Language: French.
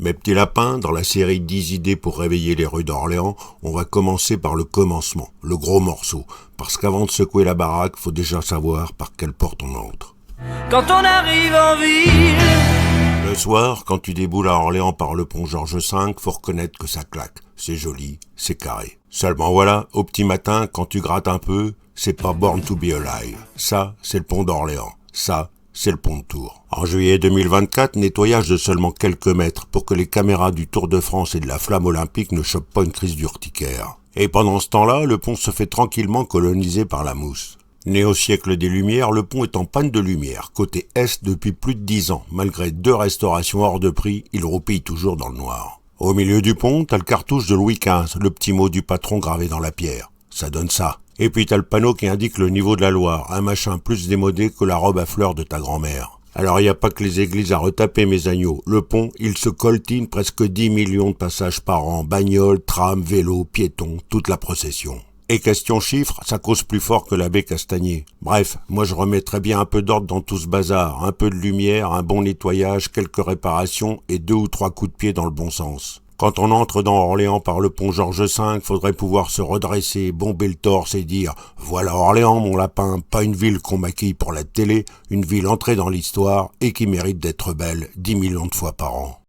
Mes petits lapins, dans la série 10 idées pour réveiller les rues d'Orléans, on va commencer par le commencement, le gros morceau. Parce qu'avant de secouer la baraque, faut déjà savoir par quelle porte on entre. Quand on arrive en ville, Le soir, quand tu déboules à Orléans par le pont Georges V, faut reconnaître que ça claque. C'est joli, c'est carré. Seulement voilà, au petit matin, quand tu grattes un peu, c'est pas Born to be Alive. Ça, c'est le pont d'Orléans. Ça, c'est le pont de Tours. En juillet 2024, nettoyage de seulement quelques mètres pour que les caméras du Tour de France et de la Flamme Olympique ne chopent pas une crise d'urticaire. Et pendant ce temps-là, le pont se fait tranquillement coloniser par la mousse. Né au siècle des Lumières, le pont est en panne de lumière, côté Est depuis plus de 10 ans. Malgré 2 restaurations hors de prix, il roupille toujours dans le noir. Au milieu du pont, t'as le cartouche de Louis XV, le petit mot du patron gravé dans la pierre. Ça donne ça. Et puis t'as le panneau qui indique le niveau de la Loire, un machin plus démodé que la robe à fleurs de ta grand-mère. Alors y a pas que les églises à retaper, mes agneaux. Le pont, il se coltine presque 10 millions de passages par an, bagnoles, trams, vélos, piétons, toute la procession. Et question chiffres, ça cause plus fort que l'abbé Castagnier. Bref, moi je remettrais bien un peu d'ordre dans tout ce bazar, un peu de lumière, un bon nettoyage, quelques réparations et 2 ou 3 coups de pied dans le bon sens. Quand on entre dans Orléans par le pont Georges V, faudrait pouvoir se redresser, bomber le torse et dire « Voilà Orléans, mon lapin, pas une ville qu'on maquille pour la télé, une ville entrée dans l'histoire et qui mérite d'être belle 10 millions de fois par an. »